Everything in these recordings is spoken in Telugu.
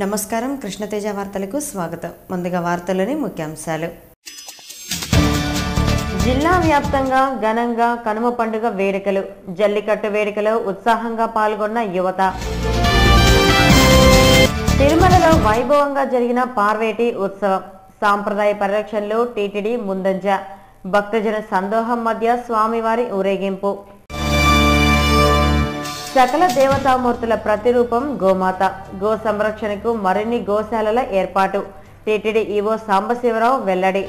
నమస్కారం కృష్ణతేజ వార్తలకు స్వాగతం. ముందుగా వార్తల్లోని ముఖ్యాంశాలు. జిల్లా వ్యాప్తంగా ఘనంగా కనుమ పండుగ వేడుకలు. జల్లికట్టు వేడుకలో ఉత్సాహంగా పాల్గొన్న యువత. తిరుమలలో వైభవంగా జరిగిన పార్వేటి ఉత్సవం. సాంప్రదాయ పరిరక్షణలో టీటీడీ ముందంజ. భక్తజన సందోహం మధ్య స్వామివారి ఊరేగింపు. సకల దేవతామూర్తుల ప్రతిరూపం గోమాత. గో సంరక్షణకు మరిన్ని గోశాలల ఏర్పాటు. టీటీడీ ఈవో సాంబశివరావు వెల్లడి.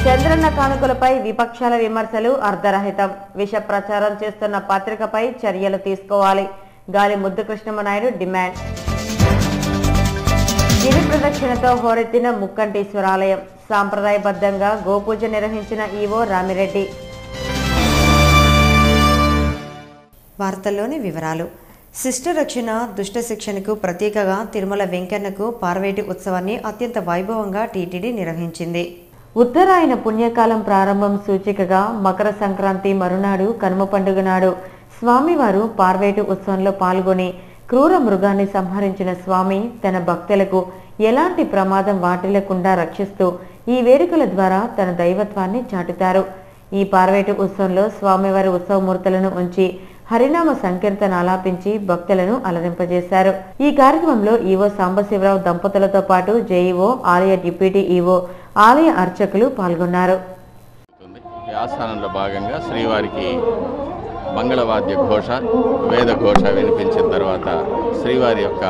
చంద్రన్న కానుకలపై విపక్షాల విమర్శలు అర్ధరహితం. విష ప్రచారం చేస్తున్న పత్రికపై చర్యలు తీసుకోవాలి. గాలి ముద్దు కృష్ణమనాయుడు డిమాండ్. గిరి ప్రదక్షిణతో హోరెత్తిన ముక్కంటీశ్వరాలయం. సాంప్రదాయబద్ధంగా గోపూజ నిర్వహించిన ఈవో రామిరెడ్డి. వార్తల్లోని వివరాలు. శిష్ట రక్షణ దుష్ట శిక్షణకు ప్రతీకగా తిరుమల వెంకన్నకు పార్వేటి ఉత్సవాన్ని అత్యంత వైభవంగా టీటీడీ నిర్వహించింది. ఉత్తరాయణ పుణ్యకాలం ప్రారంభం సూచికగా మకర సంక్రాంతి మరునాడు కనుమ పండుగ నాడు స్వామివారు పార్వేటి ఉత్సవంలో పాల్గొని క్రూర మృగాన్ని సంహరించిన స్వామి తన భక్తులకు ఎలాంటి ప్రమాదం వాటిల్లకుండా రక్షిస్తూ ఈ వేడుకల ద్వారా తన దైవత్వాన్ని చాటుతారు. ఈ పార్వేటి ఉత్సవంలో స్వామివారి ఉత్సవమూర్తులను ఉంచి హరినామ సంకీర్తన ఆలాపించి భక్తులను అలరింపజేశారు. ఈ కార్యక్రమంలో ఈవో సాంబశివరావు దంపతులతో పాటు జేఈఓ, ఆలయ డిప్యూటీ ఈవో, ఆలయ అర్చకులు పాల్గొన్నారు. ఆస్థానంలో భాగంగా శ్రీవారికి మంగళవాద్య ఘోష, వేద ఘోష వినిపించిన తర్వాత శ్రీవారి యొక్క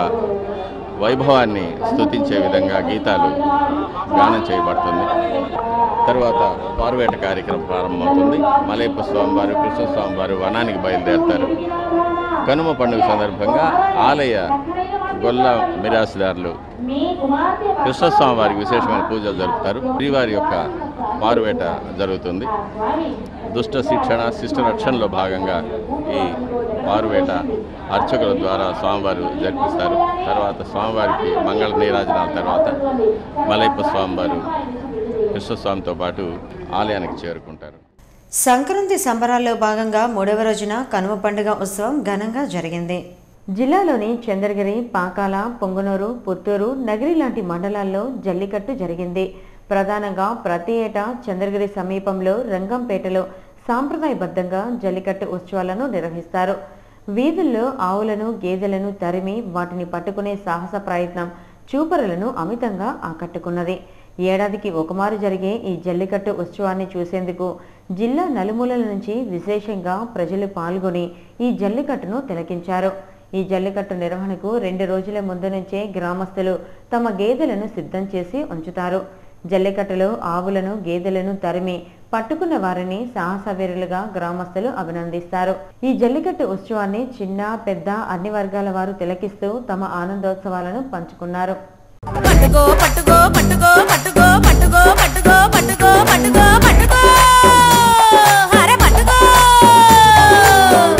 వైభవాన్ని స్తుతించే విధంగా గీతాలు గానం చేయబడుతుంది. తర్వాత పార్వేట కార్యక్రమం ప్రారంభమవుతుంది. మలయప్ప స్వామివారు, కృష్ణస్వామివారు వనానికి బయలుదేరుతారు. కనుమ పండుగ సందర్భంగా ఆలయ గొల్ల మిరాసుదారులు కృష్ణస్వామి వారికి విశేషమైన పూజలు జరుపుతారు. శ్రీవారి యొక్క పార్వేట జరుగుతుంది. దుష్ట శిక్షణ శిష్ట రక్షణలో భాగంగా ఈ పారువేట అర్చకుల ద్వారా స్వామివారు జరిపిస్తారు. తర్వాత స్వామివారికి మంగళ నీరాజనాల తర్వాత మలయప్ప స్వామివారు కృష్ణస్వామితో పాటు ఆలయానికి చేరుకుంటారు. సంక్రాంతి సంబరాల్లో భాగంగా 3వ రోజున కనుమ పండుగ ఉత్సవం ఘనంగా జరిగింది. జిల్లాలోని చంద్రగిరి, పాకాల, పొంగనూరు, పుత్తూరు, నగిరి లాంటి మండలాల్లో జల్లికట్టు జరిగింది. ప్రధానంగా ప్రతి ఏటా చంద్రగిరి సమీపంలో రంగంపేటలో సాంప్రదాయబద్ధంగా జల్లికట్టు ఉత్సవాలను నిర్వహిస్తారు. వీధుల్లో ఆవులను, గేదెలను తరిమి వాటిని పట్టుకునే సాహస ప్రయత్నం చూపరులను అమితంగా ఆకట్టుకున్నది. ఏడాదికి ఒకమారు జరిగే ఈ జల్లికట్టు ఉత్సవాన్ని చూసేందుకు జిల్లా నలుమూలల నుంచి విశేషంగా ప్రజలు పాల్గొని ఈ జల్లికట్టును తిలకించారు. ఈ జల్లికట్టు నిర్వహణకు 2 రోజుల ముందు నుంచే గ్రామస్తులు తమ గేదెలను సిద్ధం చేసి ఉంచుతారు. జల్లికట్టులో ఆవులను, గేదెలను తరిమి పట్టుకున్న వారిని సాహసవీరులుగా గ్రామస్తులు అభినందిస్తారు. ఈ జల్లికట్టు ఉత్సవాన్ని చిన్న, పెద్ద అన్ని వర్గాల వారు తిలకిస్తూ తమ ఆనందోత్సవాలను పంచుకున్నారు. పట్టుకో పట్టుకో పట్టుకో పట్టుకో పట్టుకో పట్టుకో పట్టుకో పట్టుకో పట్టుకో హరే పట్టుకో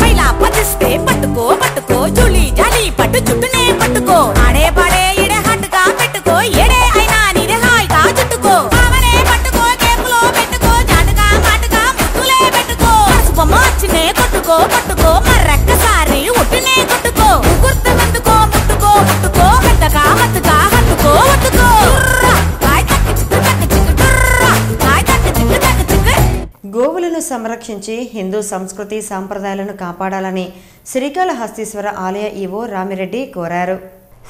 పైలా పదిస్తే పట్టుకో పట్టుకో జూలి జాలి పట్టు చుట్టూనే పట్టుకో ఆడే పాడే ఎడే హట్టుగా పెట్టుకో ఎడే అయినా నీరే హాయిగా చుట్టుకో కావలే పట్టుకో కేపులో పెట్టుకో జాటుగా మాటుగా ముట్టులే పెట్టుకో సుపమోచ్చినే కొట్టుకో పట్టుకో మర్రక్కసారి ఉట్టునే కొట్టుకో గుర్తు అందుకో ముట్టుకో ముట్టుకో మెత్తగా మత్తుగా గోవులను సంరక్షించి హిందూ సంస్కృతి సంప్రదాయాలను కాపాడాలని శ్రీకాళహస్తీశ్వర ఆలయ ఈవో రామిరెడ్డి కోరారు.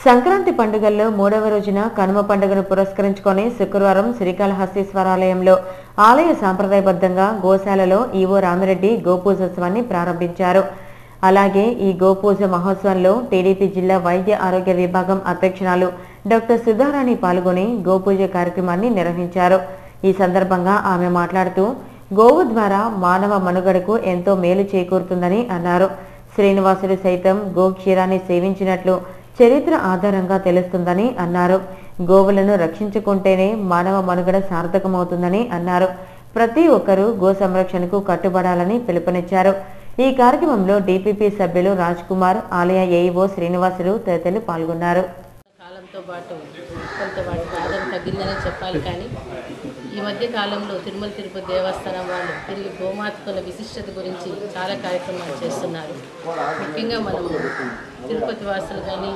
సంక్రాంతి పండుగల్లో 3వ రోజున కనుమ పండుగను పురస్కరించుకొని శుక్రవారం శ్రీకాళహస్తీశ్వరాలయంలో ఆలయ సాంప్రదాయబద్ధంగా గోశాలలో ఈవో రామిరెడ్డి గోపూజోత్సవాన్ని ప్రారంభించారు. అలాగే ఈ గోపూజ మహోత్సవంలో టీడీపీ జిల్లా వైద్య ఆరోగ్య విభాగం అధ్యక్షురాలు డాక్టర్ సుధారాణి పాల్గొని గోపూజ కార్యక్రమాన్ని నిర్వహించారు. ఈ సందర్భంగా ఆమె మాట్లాడుతూ గోవు ద్వారా మానవ మనుగడకు ఎంతో మేలు చేకూరుతుందని అన్నారు. శ్రీనివాసుడు సైతం గోక్షీరాన్ని సేవించినట్లు చరిత్ర ఆధారంగా తెలుస్తుందని అన్నారు. గోవులను రక్షించుకుంటేనే మానవ మనుగడ సార్థకమవుతుందని అన్నారు. ప్రతి ఒక్కరూ గో సంరక్షణకు కట్టుబడాలని పిలుపునిచ్చారు. ఈ కార్యక్రమంలో డిపిపి సభ్యులు రాజ్ కుమార్, ఆలయ ఏఈఓ శ్రీనివాసులు తదితరులు పాల్గొన్నారు. కాలంతో పాటు కొంత వాటికి ఆదరణ తగ్గిందనే చెప్పాలి. కానీ ఈ మధ్య కాలంలో తిరుమల తిరుపతి దేవస్థానం వాళ్ళు తిరిగి గోమాతకుల విశిష్టత గురించి చాలా కార్యక్రమాలు చేస్తున్నారు. ముఖ్యంగా మనము తిరుపతి వాసులు కానీ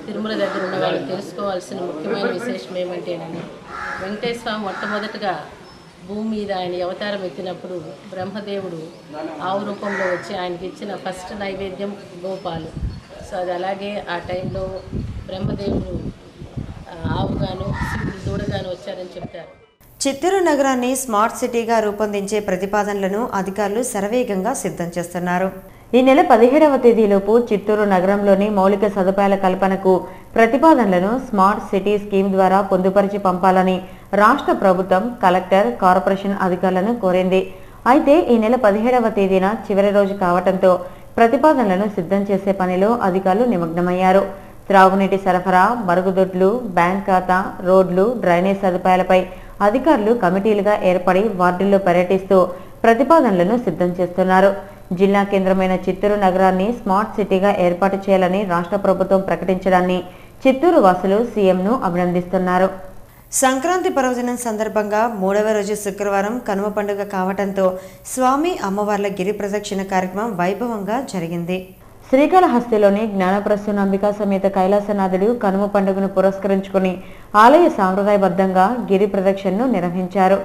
తిరుమల దగ్గర ఉన్న వాళ్ళు తెలుసుకోవాల్సిన ముఖ్యమైన విశేషం ఏమంటేనని వెంకటేశ్వర స్వామి మొట్టమొదటగా భూమి మీద ఆయన అవతారం ఎత్తినప్పుడు బ్రహ్మదేవుడు ఆవు రూపంలో వచ్చి ఆయనకి ఇచ్చిన ఫస్ట్ నైవేద్యం గోపాలు. సో అది అలాగే ఆ టైంలో బ్రహ్మదేవుడు ఆవుగాను శివుడు దూడగాను వచ్చారని చెప్తారు. చిత్తూరు నగరాన్ని స్మార్ట్ సిటీగా రూపొందించే ప్రతిపాదనలను అధికారులు శరవేగంగా సిద్ధం చేస్తున్నారు. ఈ నెల 17వ తేదీలోపు చిత్తూరు నగరంలోని మౌలిక సదుపాయాల కల్పనకు ప్రతిపాదనలను స్మార్ట్ సిటీ స్కీమ్ ద్వారా పొందుపరిచి పంపాలని రాష్ట్ర ప్రభుత్వం కలెక్టర్, కార్పొరేషన్ అధికారులను కోరింది. అయితే ఈ నెల 17వ తేదీన చివరి రోజు కావడంతో ప్రతిపాదనలను సిద్ధం చేసే పనిలో అధికారులు నిమగ్నమయ్యారు. త్రాగునీటి సరఫరా, మరుగుదొడ్లు, బ్యాంక్ ఖాతా, రోడ్లు, డ్రైనేజ్ సదుపాయాలపై అధికారులు కమిటీలుగా ఏర్పడి వార్డుల్లో పర్యటిస్తూ ప్రతిపాదనలను సిద్ధం చేస్తున్నారు. జిల్లా కేంద్రమైన చిత్తూరు నగరాన్ని స్మార్ట్ సిటీగా ఏర్పాటు చేయాలని రాష్ట్ర ప్రభుత్వం ప్రకటించడాన్ని చిత్తూరు వాసులు సీఎంను అభినందిస్తున్నారు. సంక్రాంతి పర్వదినం సందర్భంగా 3వ రోజు శుక్రవారం కనుమ పండుగ కావడంతో స్వామి అమ్మవార్ల గిరి ప్రదక్షిణ కార్యక్రమం వైభవంగా జరిగింది. శ్రీకాళహస్తిలోని జ్ఞానప్రసూనాంబికా సమేత కైలాసనాథుడు కనుమ పండుగను పురస్కరించుకుని ఆలయ సాంప్రదాయబద్ధంగా గిరి ప్రదక్షిణను నిర్వహించారు.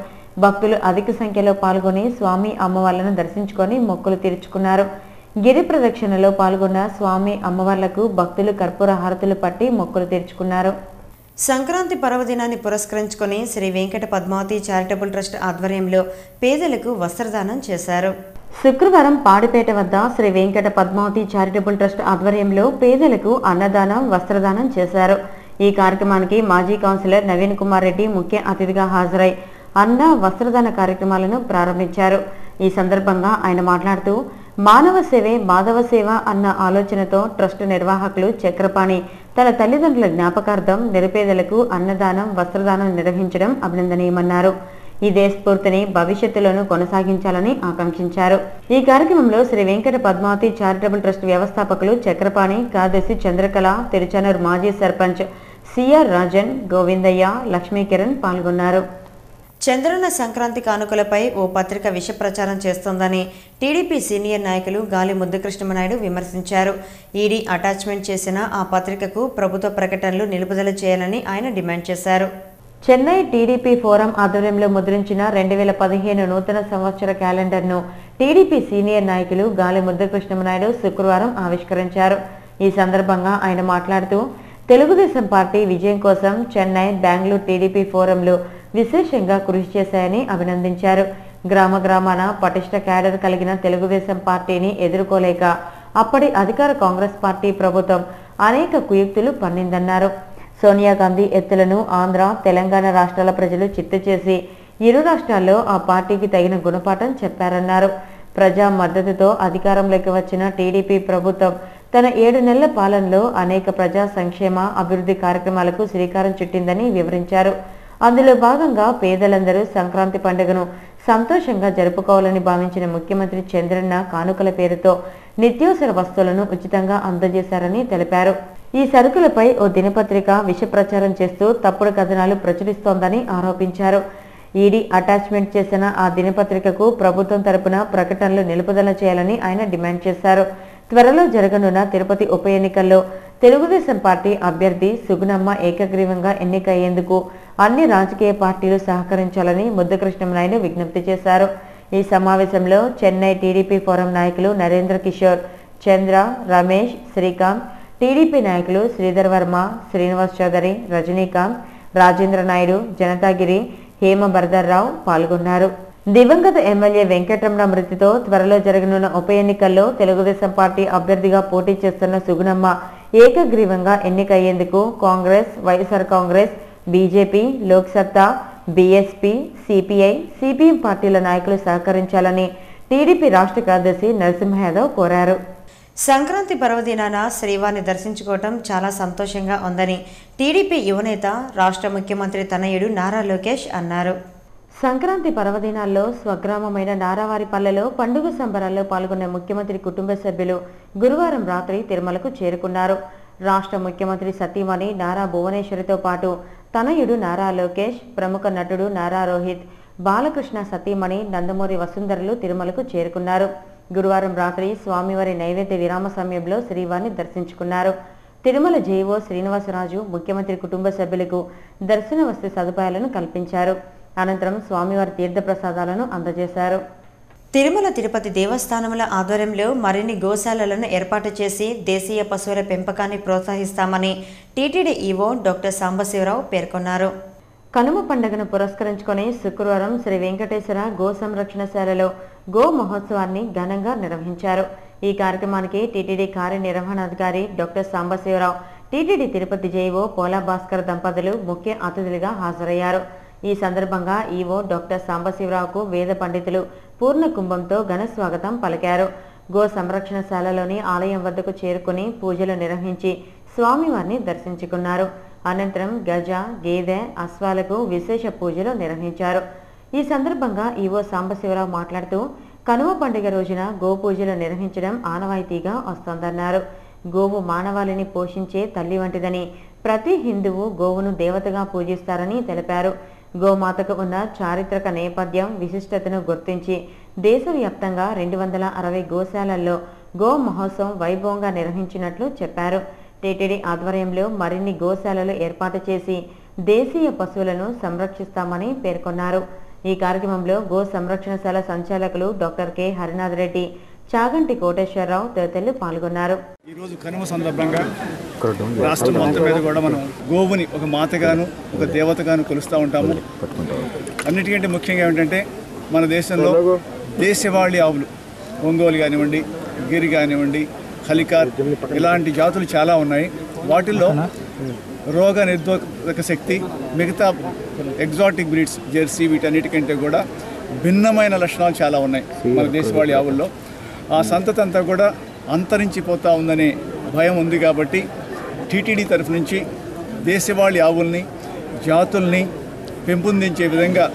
భక్తులు అధిక సంఖ్యలో పాల్గొని స్వామి అమ్మవార్లను దర్శించుకొని మొక్కులు తీర్చుకున్నారు. గిరి ప్రదక్షిణలో పాల్గొన్న స్వామి అమ్మవార్లకు భక్తులు కర్పూర హారతులు పట్టి మొక్కులు తీర్చుకున్నారు. సంక్రాంతి పర్వదినాన్ని పురస్కరించుకొని శ్రీ వెంకట పద్మావతి చారిటబుల్ ట్రస్ట్ ఆధ్వర్యంలో పేదలకు వస్త్రదానం చేశారు. శుక్రవారం పాడిపేట వద్ద శ్రీ వెంకట పద్మావతి చారిటబుల్ ట్రస్ట్ ఆధ్వర్యంలో పేదలకు అన్నదానం, వస్త్రదానం చేశారు. ఈ కార్యక్రమానికి మాజీ కౌన్సిలర్ నవీన్ కుమార్ రెడ్డి ముఖ్య అతిథిగా హాజరై అన్న, వస్త్రదాన కార్యక్రమాలను ప్రారంభించారు. ఈ సందర్భంగా ఆయన మాట్లాడుతూ మానవ సేవే మాధవ సేవ అన్న ఆలోచనతో ట్రస్ట్ నిర్వాహకులు చక్రపాణి తన తల్లిదండ్రుల జ్ఞాపకార్థం నిరుపేదలకు అన్నదానం, వస్త్రదానం నిర్వహించడం అభినందనీయమన్నారు. ఇదే స్ఫూర్తిని భవిష్యత్తులోనూ కొనసాగించాలని ఆకాంక్షించారు. ఈ కార్యక్రమంలో శ్రీ వెంకట పద్మావతి చారిటబుల్ ట్రస్ట్ వ్యవస్థాపకులు చక్రపాణి, కార్యదర్శి చంద్రకళ, తిరుచానూరు మాజీ సర్పంచ్ సిఆర్ రాజన్, గోవిందయ్య, లక్ష్మీకిరణ్ పాల్గొన్నారు. చంద్రన్న సంక్రాంతి కానుకలపై ఓ పత్రిక విష ప్రచారం చేస్తోందని టీడీపీ సీనియర్ నాయకులు గాలి ముద్దుకృష్ణమనాయుడు విమర్శించారు. ఈడీ అటాచ్మెంట్ చేసిన ఆ పత్రికకు ప్రభుత్వ ప్రకటనలు నిలుపుదల చేయాలని ఆయన డిమాండ్ చేశారు. చెన్నై టీడీపీ ఫోరం ఆధ్వర్యంలో ముద్రించిన 2015 నూతన సంవత్సర క్యాలెండర్ను టీడీపీ సీనియర్ నాయకులు గాలి ముద్దుకృష్ణమనాయుడు శుక్రవారం ఆవిష్కరించారు. ఈ సందర్భంగా ఆయన మాట్లాడుతూ తెలుగుదేశం పార్టీ విజయం కోసం చెన్నై, బెంగళూరు టీడీపీ ఫోరంలు విశేషంగా కృషి చేశాయని అభినందించారు. గ్రామ గ్రామాన పటిష్ట క్యాడర్ కలిగిన తెలుగుదేశం పార్టీని ఎదుర్కోలేక అప్పటి అధికార కాంగ్రెస్ పార్టీ ప్రభుత్వం అనేక కుయుక్తులు పన్నిందన్నారు. సోనియా గాంధీ ఎత్తులను ఆంధ్ర, తెలంగాణ రాష్ట్రాల ప్రజలు చిత్తు చేసి ఇరు రాష్ట్రాల్లో ఆ పార్టీకి తగిన గుణపాఠం చెప్పారన్నారు. ప్రజా మద్దతుతో అధికారంలోకి వచ్చిన టీడీపీ ప్రభుత్వం తన 7 నెలల పాలనలో అనేక ప్రజా సంక్షేమ, అభివృద్ధి కార్యక్రమాలకు శ్రీకారం చుట్టిందని వివరించారు. అందులో భాగంగా పేదలందరూ సంక్రాంతి పండుగను సంతోషంగా జరుపుకోవాలని భావించిన ముఖ్యమంత్రి చంద్రన్న కానుకల పేరుతో నిత్యావసర వస్తువులను ఉచితంగా అందజేశారని తెలిపారు. ఈ సరుకులపై ఓ దినపత్రిక విష ప్రచారం చేస్తూ తప్పుడు కథనాలు ప్రచురిస్తోందని ఆరోపించారు. ఈడీ అటాచ్మెంట్ చేసిన ఆ దినపత్రికకు ప్రభుత్వం తరపున ప్రకటనలు నిలుపుదల చేయాలని ఆయన డిమాండ్ చేశారు. త్వరలో జరగనున్న తిరుపతి ఉప ఎన్నికల్లో తెలుగుదేశం పార్టీ అభ్యర్థి సుగుణమ్మ ఏకగ్రీవంగా ఎన్నికయ్యేందుకు అన్ని రాజకీయ పార్టీలు సహకరించాలని ముద్దుకృష్ణమనాయుడు విజ్ఞప్తి చేశారు. ఈ సమావేశంలో చెన్నై టీడీపీ ఫోరం నాయకులు నరేంద్ర కిషోర్, చంద్ర, రమేష్, శ్రీకాంత్, టీడీపీ నాయకులు శ్రీధర్ వర్మ, శ్రీనివాస్ చౌదరి, రజనీకాంత్, రాజేంద్ర నాయుడు, జనతాగిరి, హేమ బర్దర్రావు పాల్గొన్నారు. దివంగత ఎమ్మెల్యే వెంకటరమణ మృతితో త్వరలో జరగనున్న ఉప ఎన్నికల్లో తెలుగుదేశం పార్టీ అభ్యర్థిగా పోటీ చేస్తున్న సుగుణమ్మ ఏకగ్రీవంగా ఎన్నికయ్యేందుకు Congress, YSR Congress, BJP, Loksatta, BSP, CPI, CPM పార్టీల నాయకులు సహకరించాలని టీడీపీ రాష్ట్ర కార్యదర్శి నరసింహ యాదవ్ కోరారు. సంక్రాంతి పర్వదినాన శ్రీవారిని దర్శించుకోవటం చాలా సంతోషంగా ఉందని టీడీపీ యువనేత, రాష్ట్ర ముఖ్యమంత్రి తనయుడు నారా లోకేష్ అన్నారు. సంక్రాంతి పర్వదినాల్లో స్వగ్రామమైన నారావారిపల్లెలో పండుగ సంబరాల్లో పాల్గొన్న ముఖ్యమంత్రి కుటుంబ సభ్యులు గురువారం రాత్రి తిరుమలకు చేరుకున్నారు. రాష్ట్ర ముఖ్యమంత్రి సతీమణి నారా భువనేశ్వరితో పాటు తనయుడు నారా లోకేష్, ప్రముఖ నటుడు నారా రోహిత్, బాలకృష్ణ సతీమణి నందమూరి వసుంధరలు తిరుమలకు చేరుకున్నారు. గురువారం రాత్రి స్వామివారి నైవేద్య విరామ సమయంలో శ్రీవారిని దర్శించుకున్నారు. తిరుమల జేఈఓ శ్రీనివాసరాజు ముఖ్యమంత్రి కుటుంబ సభ్యులకు దర్శన వసతి సదుపాయాలను కల్పించారు. అనంతరం స్వామివారి తీర్థప్రసాదాలను అందజేశారు. తిరుమల తిరుపతి దేవస్థానముల ఆధ్వర్యంలో మరిన్ని గోశాలలను ఏర్పాటు చేసి దేశీయ పశువుల పెంపకాన్ని ప్రోత్సహిస్తామని టీటీడీ ఈవో డాక్టర్ సాంబశివరావు పేర్కొన్నారు. కనుమ పండుగను పురస్కరించుకొని శుక్రవారం శ్రీ వెంకటేశ్వర గో సంరక్షణశాలలో గో మహోత్సవాన్ని ఘనంగా నిర్వహించారు. ఈ కార్యక్రమానికి టీటీడీ కార్యనిర్వహణాధికారి doctor Sambasivarao, TTD Tirupati JEO Pola Bhaskar దంపతులు ముఖ్య అతిథులుగా హాజరయ్యారు. ఈ సందర్భంగా ఈవో డాక్టర్ సాంబశివరావుకు వేద పండితులు పూర్ణ కుంభంతో ఘన స్వాగతం పలికారు. గో సంరక్షణశాలలోని ఆలయం వద్దకు చేరుకుని పూజలు నిర్వహించి స్వామివారిని దర్శించుకున్నారు. అనంతరం గజ, గేదె, అశ్వాలకు విశేష పూజలు నిర్వహించారు. ఈ సందర్భంగా ఈవో సాంబశివరావు మాట్లాడుతూ కనుమ పండుగ రోజున గోపూజలు నిర్వహించడం ఆనవాయితీగా వస్తోందన్నారు. గోవు మానవాళిని పోషించే తల్లి వంటిదని, ప్రతి హిందువు గోవును దేవతగా పూజిస్తారని తెలిపారు. గోమాతకు ఉన్న చారిత్రక నేపథ్యం, విశిష్టతను గుర్తించి దేశవ్యాప్తంగా 260 గోశాలల్లో గో మహోత్సవం వైభవంగా నిర్వహించినట్లు చెప్పారు. టీటీడీ ఆధ్వర్యంలో మరిన్ని గోశాలలు ఏర్పాటు చేసి దేశీయ పశువులను సంరక్షిస్తామని పేర్కొన్నారు. ఈ కార్యక్రమంలో గో సంరక్షణశాల సంచాలకులు డాక్టర్ కె హరినాథ్ రెడ్డి, చాగంటి కోటేశ్వరరావు తదితరులు పాల్గొన్నారు. ఈ రోజు కనుమ సందర్భంగా రాష్ట్రం మొత్తం మీద కూడా మనం గోవుని ఒక మాతగాను, ఒక దేవతగాను కొలుస్తూ ఉంటాము. అన్నిటికంటే ముఖ్యంగా ఏమిటంటే మన దేశంలో దేశవాళీ ఆవులు, ఒంగోలు కానివ్వండి, గిరి కానివ్వండి, హలికార్, ఇలాంటి జాతులు చాలా ఉన్నాయి. వాటిల్లో రోగ నిరోధక శక్తి మిగతా ఎగ్జాటిక్ బ్రీడ్స్, జెర్సీ, వీటన్నిటికంటే కూడా భిన్నమైన లక్షణాలు చాలా ఉన్నాయి మన దేశవాళీ ఆవుల్లో. ఆ సంతతి అంతా కూడా అంతరించిపోతూ ఉందనే భయం ఉంది. కాబట్టి టీటీడీ తరఫు నుంచి దేశవాళీ ఆవుల్ని, జాతుల్ని పెంపొందించే విధంగా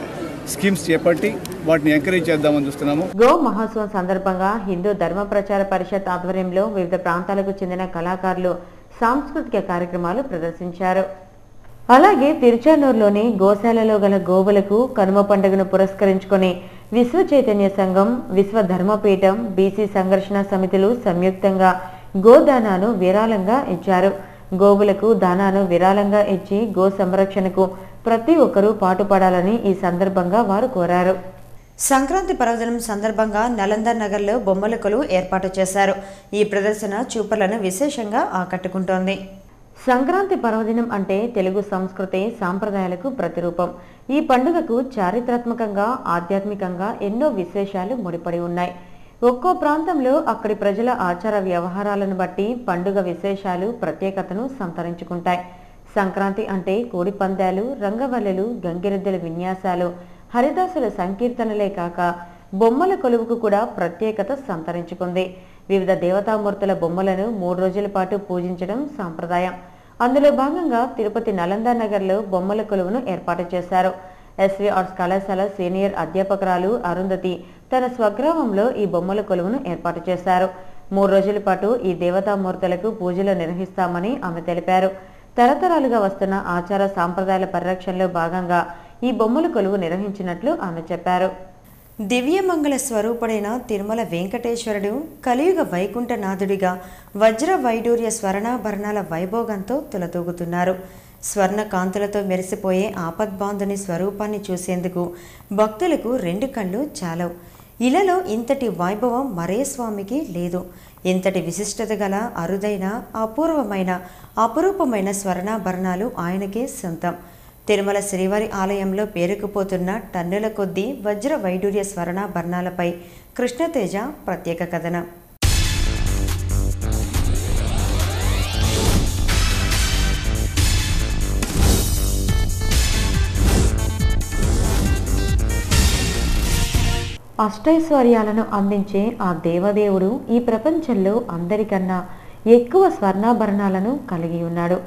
స్కీమ్స్ చేపట్టి వాటిని ఎంకరేజ్ చేద్దామని చూస్తున్నాము. గో మహోత్సవం సందర్భంగా హిందూ ధర్మ ప్రచార పరిషత్ ఆధ్వర్యంలో వివిధ ప్రాంతాలకు చెందిన కళాకారులు సాంస్కృతిక కార్యక్రమాలు ప్రదర్శించారు. అలాగే తిరుచానూరులోని గోశాలలో గల గోవులకు కనుమ పండుగను పురస్కరించుకొని విశ్వ చైతన్య సంఘం, విశ్వ ధర్మపీఠం, బీసీ సంఘర్షణ సమితులు సంయుక్తంగా గోదానాను విరాళంగా ఇచ్చారు. గోవులకు దానాను విరాళంగా ఇచ్చి గో సంరక్షణకు ప్రతి ఒక్కరూ పాటుపడాలని ఈ సందర్భంగా వారు కోరారు. సంక్రాంతి పర్వదినం సందర్భంగా నలందర్ నగర్లో బొమ్మల కొలువు ఏర్పాటు చేశారు. ఈ ప్రదర్శన చూపర్లను విశేషంగా ఆకట్టుకుంటోంది. సంక్రాంతి పర్వదినం అంటే తెలుగు సంస్కృతి సాంప్రదాయాలకు ప్రతిరూపం. ఈ పండుగకు చారిత్రాత్మకంగా, ఆధ్యాత్మికంగా ఎన్నో విశేషాలు ముడిపడి ఉన్నాయి. ఒక్కో ప్రాంతంలో అక్కడి ప్రజల ఆచార వ్యవహారాలను బట్టి పండుగ విశేషాలు ప్రత్యేకతను సంతరించుకుంటాయి. సంక్రాంతి అంటే కోడి పందాలు, రంగవల్లులు, గంగిరెద్దుల విన్యాసాలు, హరిదాసుల సంకీర్తనలే కాక బొమ్మల కొలువుకు కూడా ప్రత్యేకత సంతరించుకుంది. వివిధ దేవతామూర్తుల బొమ్మలను 3 రోజుల పాటు పూజించడం సాంప్రదాయం. అందులో భాగంగా తిరుపతి నలందర్ నగర్లో బొమ్మల కొలువును ఏర్పాటు చేశారు. ఎస్వి ఆర్ట్స్ కళాశాల సీనియర్ అధ్యాపకురాలు అరుంధతి తన స్వగ్రామంలో ఈ బొమ్మల కొలువును ఏర్పాటు చేశారు. 3 రోజుల పాటు ఈ దేవతామూర్తులకు పూజలు నిర్వహిస్తామని ఆమె తెలిపారు. తరతరాలుగా వస్తున్న ఆచార సాంప్రదాయాల పరిరక్షణలో భాగంగా ఈ బొమ్మల కొలువు నిర్వహించినట్లు ఆమె చెప్పారు. దివ్యమంగళ స్వరూపుడైన తిరుమల వెంకటేశ్వరుడు కలియుగ వైకుంఠనాథుడిగా వజ్ర వైడూర్య స్వర్ణాభరణాల వైభోగంతో తులతూగుతున్నారు. స్వర్ణ కాంతులతో మెరిసిపోయే ఆపద్బాంధుని స్వరూపాన్ని చూసేందుకు భక్తులకు 2 కళ్ళు చాలవు. ఇలలో ఇంతటి వైభవం మరే స్వామికి లేదు. ఇంతటి విశిష్టత గల అరుదైన, అపూర్వమైన, అపురూపమైన స్వర్ణాభరణాలు ఆయనకే సొంతం. తిరుమల శ్రీవారి ఆలయంలో పేరుకుపోతున్న టన్నుల కొద్దీ వజ్ర వైడూర్య స్వర్ణాభరణాలపై కృష్ణతేజ ప్రత్యేక కథనం. అష్టైశ్వర్యాలను అందించే ఆ దేవదేవుడు ఈ ప్రపంచంలో అందరికన్నా ఎక్కువ స్వర్ణాభరణాలను కలిగి ఉన్నాడు.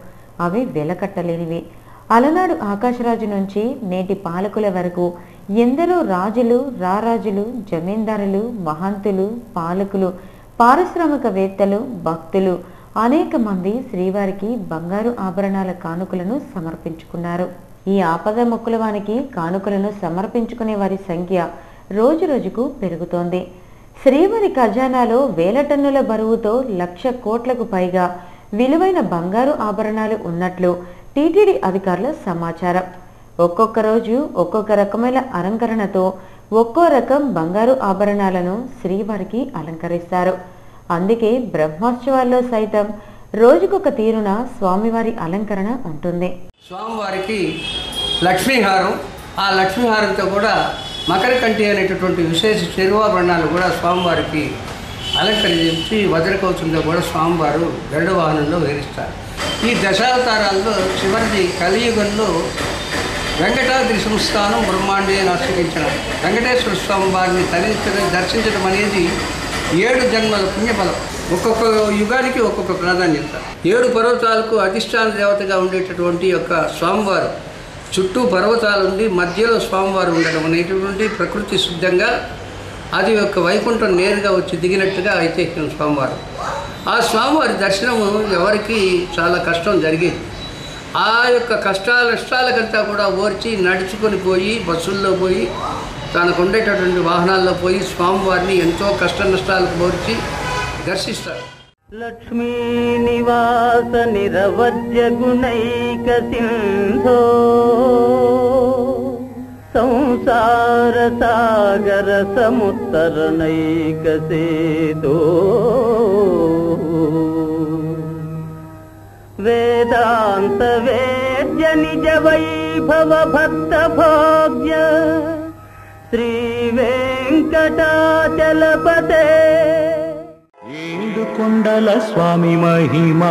అవి వెలకట్టలేనివి. అలనాడు ఆకాశరాజు నుంచి నేటి పాలకుల వరకు ఎందరో రాజులు, రారాజులు, జమీందారులు, మహంతులు, పాలకులు, పారిశ్రామికవేత్తలు, భక్తులు అనేక మంది శ్రీవారికి బంగారు ఆభరణాల కానుకలను సమర్పించుకున్నారు. ఈ ఆపద మొక్కులవానికి కానుకలను సమర్పించుకునే వారి సంఖ్య రోజు రోజుకు పెరుగుతోంది. శ్రీవారి ఖజానాలో 1000 టన్నుల బరువుతో 1,00,000 కోట్లకు పైగా విలువైన బంగారు ఆభరణాలు ఉన్నట్లు టీటీడీ అధికారుల సమాచారం. ఒక్కొక్క రోజు ఒక్కొక్క రకమైన అలంకరణతో ఒక్కో రకం బంగారు ఆభరణాలను శ్రీవారికి అలంకరిస్తారు. అందుకే బ్రహ్మోత్సవాల్లో సైతం రోజుకొక తీరున స్వామివారి అలంకరణ ఉంటుంది. స్వామివారికి లక్ష్మీహారం, ఆ లక్ష్మీహారంతో కూడా మకరకంఠి అనేటటువంటి విశేష తిరువాభరణాలు కూడా స్వామివారికి అలంకరించి వజ్రకవచంతో కూడా స్వామివారు గరుడ వాహనంలో విహరిస్తారు. ఈ దశావతారాల్లో చివరిది కలియుగంలో వెంకటాద్రి సంస్థానం బ్రహ్మాండేని ఆశ్రయించడం, వెంకటేశ్వర స్వామి వారిని దర్శించడం అనేది 7 జన్మల పుణ్యఫలం. ఒక్కొక్క యుగానికి ఒక్కొక్క ప్రాధాన్యత. 7 పర్వతాలకు అధిష్టాన దేవతగా ఉండేటటువంటి యొక్క స్వామివారు చుట్టూ పర్వతాలు ఉండి మధ్యలో స్వామివారు ఉండడం అనేటటువంటి ప్రకృతి శుద్ధంగా అది యొక్క వైకుంఠం నేరుగా వచ్చి దిగినట్టుగా ఐతిహ్యం స్వామివారు. ఆ స్వామివారి దర్శనము ఎవరికి చాలా కష్టం జరిగేది. ఆ యొక్క నష్టాలకంతా కూడా ఓర్చి నడుచుకొని పోయి బస్సుల్లో పోయి తనకు ఉండేటటువంటి వాహనాల్లో పోయి స్వామివారిని ఎంతో కష్ట నష్టాలకు ఓర్చి దర్శిస్తారు. లక్ష్మీ నివాస నిరవజ్య గుణైక సింధో సంసార సాగర సముత్తరణైక సేదో వేదాంత వేద్య నిజ వైభవ భక్త భోగ్య శ్రీ వెంకటాచలపతే. 7 కొండల స్వామి మహిమ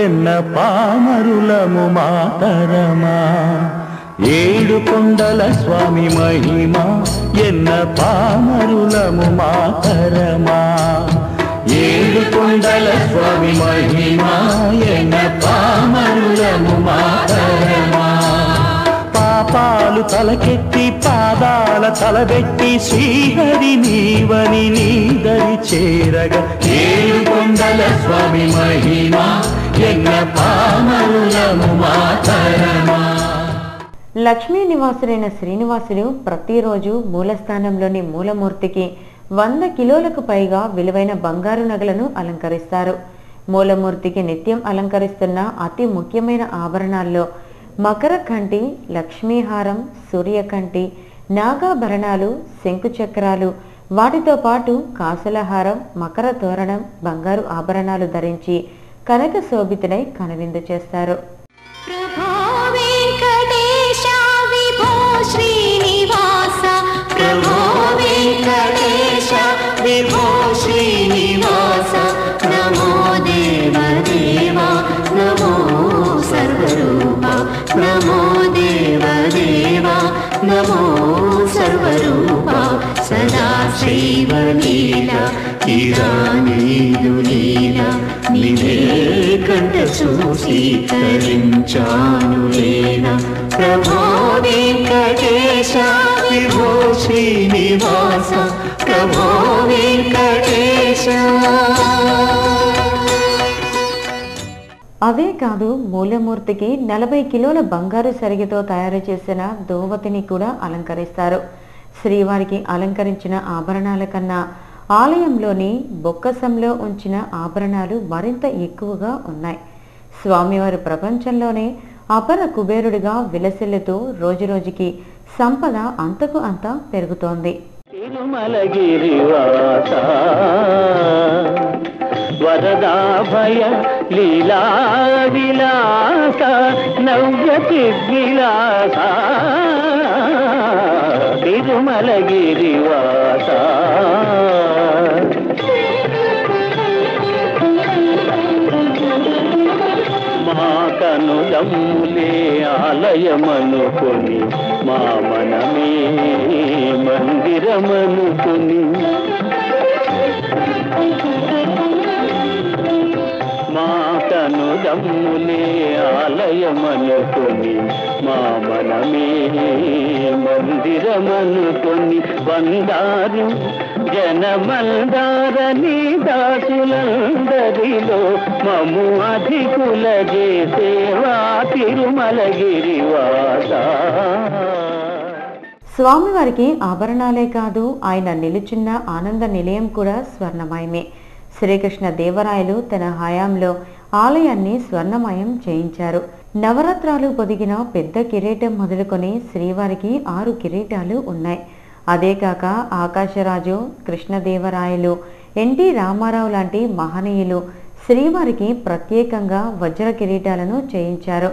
ఎన్న పామరులము మాతరమా. 7 కొండల స్వామి మహిమ ఎన్న పామరులము మాతరమా. 7 కొండల స్వామి మహిమ ఎన్న పామరులము మాతరమా. పాపాలు తలకెత్తి పాదాల తలబెట్టి శ్రీహరి నీవని నీదరి చేరగా 7 కొండల స్వామి మహిమ ఎన్న పామరులము మాతరమా. లక్ష్మీ నివాసుడైన శ్రీనివాసుడు ప్రతిరోజు మూలస్థానంలోని మూలమూర్తికి 100 కిలోలకు పైగా విలువైన బంగారు నగలను అలంకరిస్తారు. మూలమూర్తికి నిత్యం అలంకరిస్తున్న అతి ముఖ్యమైన ఆభరణాల్లో మకరకంఠి, లక్ష్మీహారం, సూర్యకంఠి, నాగాభరణాలు, శంకుచక్రాలు, వాటితో పాటు కాసులహారం, మకర తోరణం, బంగారు ఆభరణాలు ధరించి కనక శోభితుడై కనువిందు చేస్తారు. ప్రభో వెంకటేశ విభో శ్రీనివాస, ప్రభో వెంకటేశ విభో శ్రీనివాస, నమో దేవదేవా నమో సర్వరూప, నమో దేవదేవా నమో సర్వరూప, సదా శ్రీవలీల కిరానీయులీల నిదే కంఠ సూసీకరించానులేన. ప్రభో వెంకటేశ విభో శ్రీనివాస, ప్రభో వెంకటేశ. అవే కాదు, మూలమూర్తికి 40 కిలోల బంగారు సరిగతో తయారు చేసిన దోవతిని కూడా అలంకరిస్తారు. శ్రీవారికి అలంకరించిన ఆభరణాల కన్నా ఆలయంలోని బొక్కసంలో ఉంచిన ఆభరణాలు మరింత ఎక్కువగా ఉన్నాయి. స్వామివారి ప్రపంచంలోనే అపర కుబేరుడిగా విలసిల్లుతూ రోజురోజుకి సంపద అంతకు అంతా పెరుగుతోంది. తిరుమలగిరివాస వరదాభయ లీలా విలాస నవ్యతి విలాస, తిరుమలగిరివాస. మా కనులమ్ములే ఆలయమనుకొని, మా మనమే మందిరమనుకొని, మా కనులమ్ములే ఆలయమనుకొని, మా మనమే మందిరమనుకొని, వందారు జనమందారని దాసులందరిలో మము అధికుల చేసేవా తిరుమలగిరివాస. స్వామివారికి ఆభరణాలే కాదు, ఆయన నిలుచున్న ఆనంద నిలయం కూడా స్వర్ణమయమే. శ్రీకృష్ణ దేవరాయలు తన హయాంలో ఆలయాన్ని స్వర్ణమయం చేయించారు. నవరత్నాలు పొదిగిన పెద్ద కిరీటం మొదలుకొని శ్రీవారికి 6 కిరీటాలు ఉన్నాయి. అదే కాక ఆకాశరాజు, కృష్ణదేవరాయలు, ఎన్టీ రామారావు లాంటి మహనీయులు శ్రీవారికి ప్రత్యేకంగా వజ్ర కిరీటాలను చేయించారు.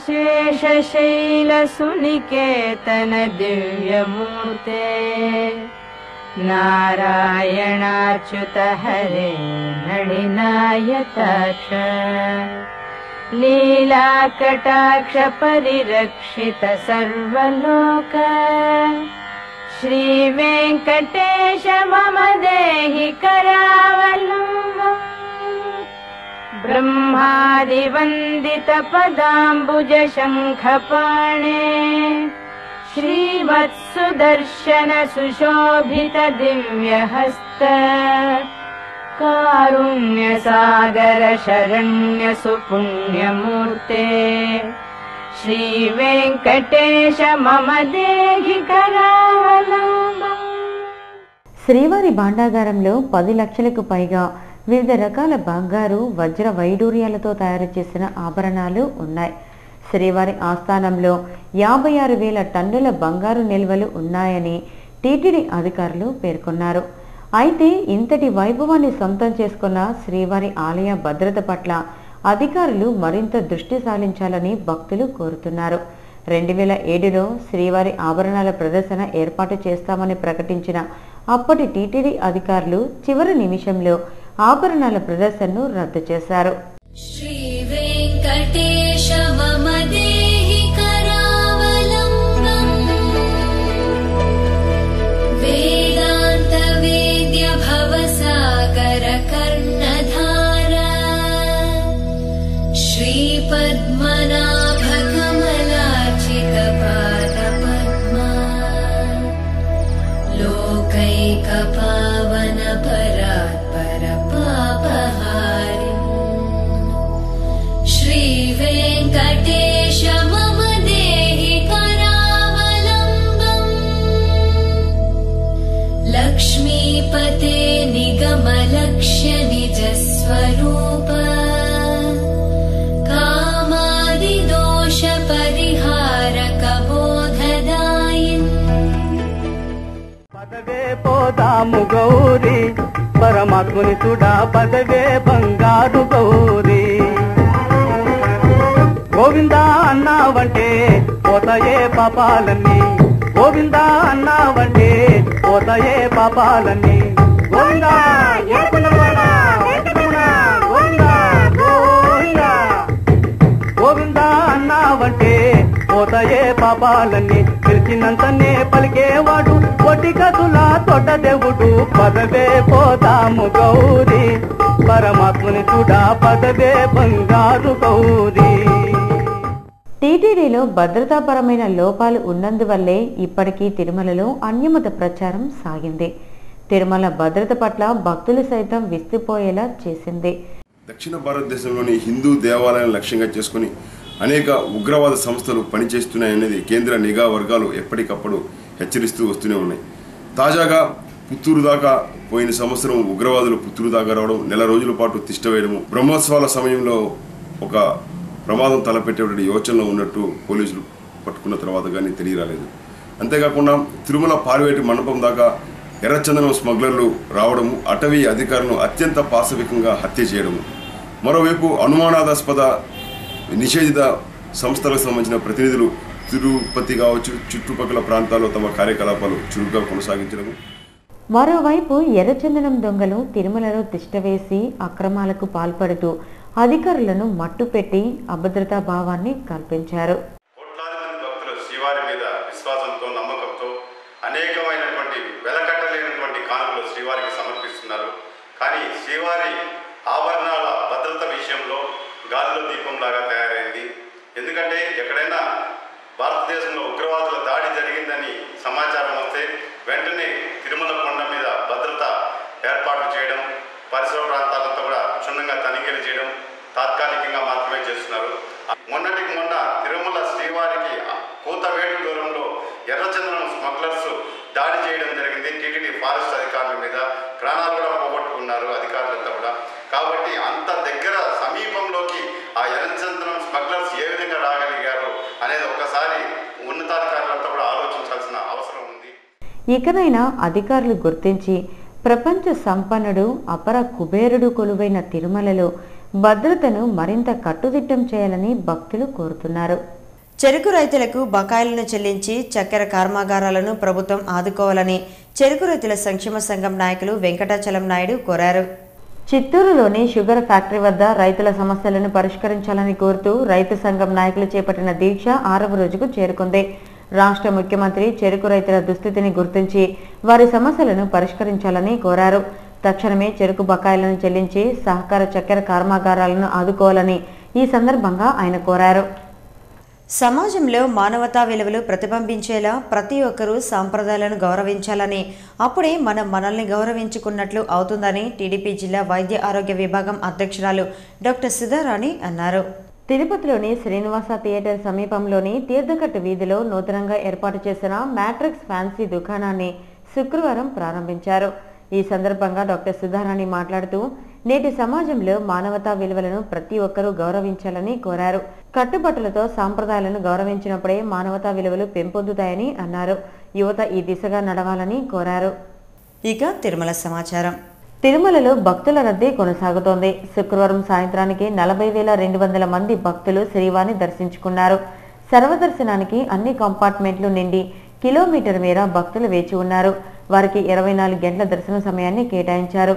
శేషశైల సునికేతన దివ్యమూర్తే నారాయణాచ్యుత హరే నళినాయతాక్ష లీలా కటాక్ష పరిరక్షిత సర్వలోక శ్రీ వెంకటేశ మమ దేహి కరావలంబం బ్రహ్మాది వందిత పదాంబుజ శంఖపాణే శ్రీవత్సుదర్శన సుశోభిత దివ్యహస్త కారుణ్య సాగర శరణ్య సుపుణ్యమూర్తే శ్రీ వెంకటేశ మమ దేహి కరావలంబం. శ్రీవారి భాండాగారంలో 10 లక్షలకు పైగా వివిధ రకాల బంగారు, వజ్ర వైడూర్యాలతో తయారు చేసిన ఆభరణాలు ఉన్నాయి. శ్రీవారి ఆస్థానంలో 56,000 టన్నుల బంగారు నిల్వలు ఉన్నాయని టీటీడీ అధికారులు పేర్కొన్నారు. అయితే ఇంతటి వైభవాన్ని సొంతం చేసుకున్న శ్రీవారి ఆలయ భద్రత పట్ల అధికారులు మరింత దృష్టి సారించాలని భక్తులు కోరుతున్నారు. 2007లో శ్రీవారి ఆభరణాల ప్రదర్శన ఏర్పాటు చేస్తామని ప్రకటించిన అప్పటి టీటీడీ అధికారులు చివరి నిమిషంలో ఆభరణాల ప్రదర్శనను రద్దు చేశారు. శ్రీ వెంకటేశ మమ దేహి కరావలంబం వేదాంత వేద్య భవసాగర కర్ణధార శ్రీ పద్మనాభ కమలార్చిత పాద పద్మా లోకైక పావన పరాత్పర పాపహారి శ్రీ వెంకటేశ మమ దేహి కరావలంబం లక్ష్మీపతే నిగమ లక్ష్య నిజ స్వరూప కామాది దోష పరిహారక బోధదాయిన్ పదవే పోదాము గౌరీ పరమాత్ముని చూడా పదవే బంగారు గౌరీ గోవిందా అన్నావంటే పోతాయే పాపాలన్నీ గోవిందా అన్నావంటే పోతాయే పాపాలన్నీ గోవిందా ఏడుకొండలవాడా, వెంకటరమణ, గోవిందా గోవిందా గోవిందా అన్నావంటే పోతాయే పాపాలన్నీ పిలిచినంతనే పలికేవాడు కొట్టి కతులా తొట్ట దేవుడు పదవే పోతాము గౌరీ పరమాత్మని చూడా పదవే బంగారు గౌరీ. టీటీడీలో భద్రతాపరమైన లోపాలు ఉన్నందువల్లే ఇప్పటికీ తిరుమలలో అన్యమత ప్రచారం సాగింది. తిరుమల భద్రత పట్ల భక్తులు సైతం విస్తుపోయేలా చేసింది. దక్షిణ భారతదేశంలోని హిందూ దేవాలయాలను లక్ష్యంగా చేసుకుని అనేక ఉగ్రవాద సంస్థలు పనిచేస్తున్నాయనేది కేంద్ర నిఘా వర్గాలు ఎప్పటికప్పుడు హెచ్చరిస్తూ వస్తూనే ఉన్నాయి. తాజాగా పుత్తూరు దాకా పోయిన సంవత్సరం ఉగ్రవాదులు పుత్తూరు దాకా రావడం, నెల రోజుల పాటు తిష్టవేయడము, బ్రహ్మోత్సవాల సమయంలో ఒక ప్రమాదం తలపెట్టేటువంటి యోచనలో ఉన్నట్టు పోలీసులు పట్టుకున్న తర్వాత కానీ తెలియరాలేదు. అంతేకాకుండా తిరుమల పార్వేటి మండపం దాకా ఎర్రచందనం స్మగ్లర్లు రావడము, అటవీ అధికారులను అత్యంత పాశవికంగా హత్య చేయడము, మరోవైపు అనుమానాస్పద నిషేధిత సంస్థలకు సంబంధించిన ప్రతినిధులు తిరుపతి కావచ్చు చుట్టుపక్కల ప్రాంతాల్లో తమ కార్యకలాపాలు చురుగ్గా కొనసాగించడము. మరోవైపు ఎర్రచందనం దొంగలు తిరుమలలో తిష్టవేసి అక్రమాలకు పాల్పడుతూ అధికారులను మట్టుపెట్టి అభద్రతా భావాన్ని కల్పించారు. కోట్లాది మంది భక్తులు శ్రీవారి మీద విశ్వాసంతో, నమ్మకంతో అనేకమైనటువంటి వెలకట్టలేనటువంటి కానుకలు శ్రీవారికి సమర్పిస్తున్నారు. కానీ శ్రీవారి ఆభరణాల భద్రత విషయంలో గాలిలో దీపంలాగా తయారైంది. ఎందుకంటే ఎక్కడైనా భారతదేశంలో ఉగ్రవాదుల దాడి జరిగిందని సమాచారం వస్తే వెంటనే తిరుమల కొండ మీద భద్రత ఏర్పాటు చేయడం, పరిసర ప్రాంతాలంతా కూడా క్షుణ్ణంగా తనిఖీలు చేయడం తాత్కాలికంగా మాత్రమే చేస్తున్నారు. మొన్నటికి మొన్న తిరుమల శ్రీవారికి కూతవేటు దూరంలో ఎర్రచందనం స్మగ్లర్స్ దాడి చేయడం జరిగింది. టీటీడీ ఫారెస్ట్ అధికారుల మీద ప్రాణాలు కూడా పోగొట్టుకున్నారు అధికారులంతా కూడా. కాబట్టి అంత దగ్గర సమీప ఇకనైనా అధికారులు గుర్తించి ప్రపంచ సంపన్నుడు అపర కుబేరుడు కొలువైన తిరుమలలో భద్రతను మరింత కట్టుదిట్టం చేయాలని భక్తులు కోరుతున్నారు. చెరుకు రైతులకు బకాయిలను చెల్లించి చక్కెర కర్మాగారాలను ప్రభుత్వం ఆదుకోవాలని చెరుకు రైతుల సంక్షేమ సంఘం నాయకులు వెంకటాచలం నాయుడు కోరారు. చిత్తూరులోని షుగర్ ఫ్యాక్టరీ వద్ద రైతుల సమస్యలను పరిష్కరించాలని కోరుతూ రైతు సంఘం నాయకులు చేపట్టిన దీక్ష 6వ రోజుకు చేరుకుంది. రాష్ట్ర ముఖ్యమంత్రి చెరుకు రైతుల దుస్థితిని గుర్తించి వారి సమస్యలను పరిష్కరించాలని కోరారు. తక్షణమే చెరుకు బకాయిలను చెల్లించి సహకార చక్కెర కర్మాగారాలను ఆదుకోవాలని ఈ సందర్భంగా ఆయన కోరారు. సమాజంలో మానవతా విలువలు ప్రతిబింబించేలా ప్రతి ఒక్కరూ సాంప్రదాయాలను గౌరవించాలని, అప్పుడే మనం మనల్ని గౌరవించుకున్నట్లు అవుతుందని టీడీపీ జిల్లా వైద్య ఆరోగ్య విభాగం అధ్యక్షురాలు డాక్టర్ సుధారాణి అన్నారు. తిరుపతిలోని శ్రీనివాస థియేటర్ సమీపంలోని తీర్థకట్టు వీధిలో నూతనంగా ఏర్పాటు చేసిన మ్యాట్రిక్స్ ఫ్యాన్సీ దుకాణాన్ని శుక్రవారం ప్రారంభించారు. ఈ సందర్భంగా డాక్టర్ సుధారాణి మాట్లాడుతూ నేటి సమాజంలో మానవతా విలువలను ప్రతి ఒక్కరూ గౌరవించాలని కోరారు. కట్టుబట్టలతో సాంప్రదాయాలను గౌరవించినప్పుడే మానవతా విలువలు పెంపొందుతాయని అన్నారు. యువత ఈ దిశగా నడవాలని కోరారు. ఇక తిరుమల సమాచారం. తిరుమలలో భక్తుల రద్దీ కొనసాగుతోంది. శుక్రవారం సాయంత్రానికి 40,200 మంది భక్తులు శ్రీవారిని దర్శించుకున్నారు. సర్వదర్శనానికి అన్ని కంపార్ట్మెంట్లు నిండి కిలోమీటర్ మేర భక్తులు వేచి ఉన్నారు. వారికి 24 గంటల దర్శన సమయాన్ని కేటాయించారు.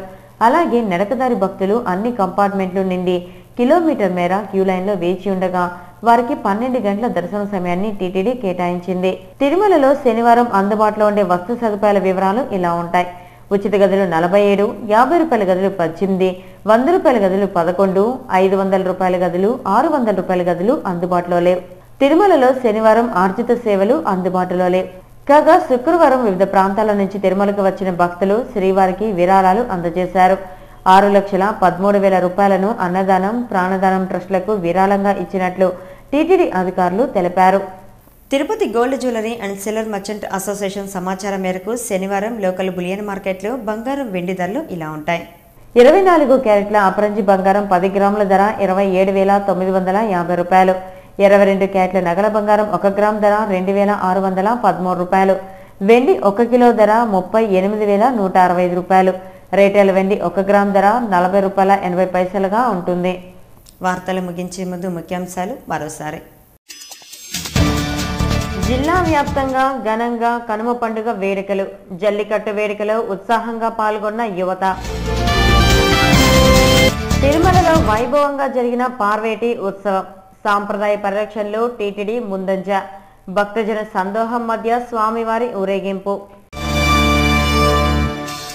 అలాగే నడకదారి భక్తులు అన్ని కంపార్ట్మెంట్లు నిండి కిలోమీటర్ మేర క్యూ లైన్లో వేచి ఉండగా వారికి 12 గంటల దర్శన సమయాన్ని టీటీడీ కేటాయించింది. తిరుమలలో శనివారం అందుబాటులో ఉండే వస్తు సదుపాయాల వివరాలు ఇలా ఉంటాయి. ఉచిత గదులు 47, 50 రూపాయల గదులు 18, 100 రూపాయల గదులు 11, 500 రూపాయల గదులు, 600 రూపాయల గదులు అందుబాటులో లేవు. తిరుమలలో శనివారం ఆర్జిత సేవలు అందుబాటులో లేవు. కాగా శుక్రవారం వివిధ ప్రాంతాల నుంచి తిరుమలకు వచ్చిన భక్తులు శ్రీవారికి విరాళాలు అందజేశారు. 6,13,000 రూపాయలను అన్నదానం, ప్రాణదానం ట్రస్టులకు విరాళంగా ఇచ్చినట్లు టీటీడీ అధికారులు తెలిపారు. Tirupati gold jewellery and silver merchant association సమాచారం మేరకు శనివారం లోకల్ బులియన్ మార్కెట్లో బంగారం, వెండి ధరలు ఇలా ఉంటాయి. 24 క్యారెట్ల అపరంజి బంగారం 10 గ్రాముల ధర 27,950 రూపాయలు. 22 క్యారెట్ల నగల బంగారం 1 గ్రామ్ ధర 2,613 రూపాయలు. వెండి 1 కిలో ధర 38,165 రూపాయలు. రీటైల్ వెండి 1 గ్రామ్ ధర 40 రూపాయల 80 పైసలుగా ఉంటుంది. వార్తలు ముగించే ముందు ముఖ్యాంశాలు మరోసారి. జిల్లా వ్యాప్తంగా ఘనంగా కనుమ పండుగ వేడుకలు. జల్లికట్టు వేడుకలో ఉత్సాహంగా పాల్గొన్న యువత. తిరుమలలో వైభవంగా జరిగిన పార్వేటి ఉత్సవం. సాంప్రదాయ పరిరక్షణలో టీటీడీ ముందంజ. భక్తజన సందోహం మధ్య స్వామివారి ఊరేగింపు.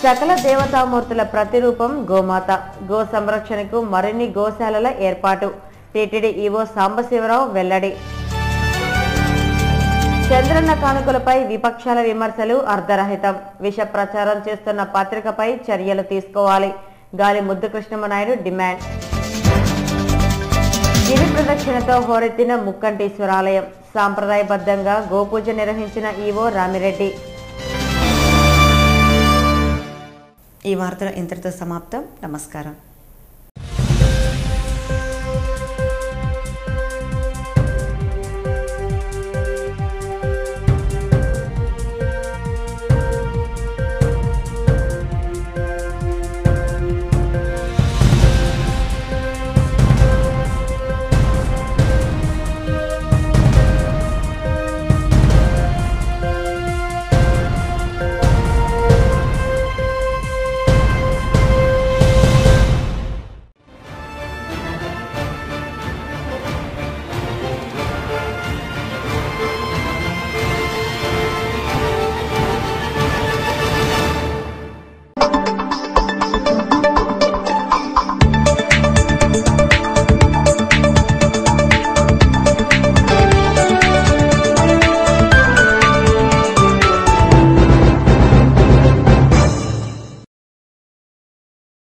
సకల దేవతామూర్తుల ప్రతిరూపం గోమాత. గో సంరక్షణకు మరిన్ని గోశాలల ఏర్పాటు. టీటీడీ ఈవో సాంబశివరావు వెల్లడి. చంద్రన్న కానుకలపై విపక్షాల విమర్శలు అర్ధరహితం. విష ప్రచారం చేస్తున్న పత్రికపై చర్యలు తీసుకోవాలి. గాలి ముద్దు కృష్ణమనాయుడు డిమాండ్. గిరి ప్రదక్షిణతో హోరెత్తిన ముక్కంటీశ్వరాలయం. సాంప్రదాయబద్ధంగా గోపూజ నిర్వహించిన ఈవో రామిరెడ్డి. ఈ వార్తలు ఇంతటితో సమాప్తం. నమస్కారం.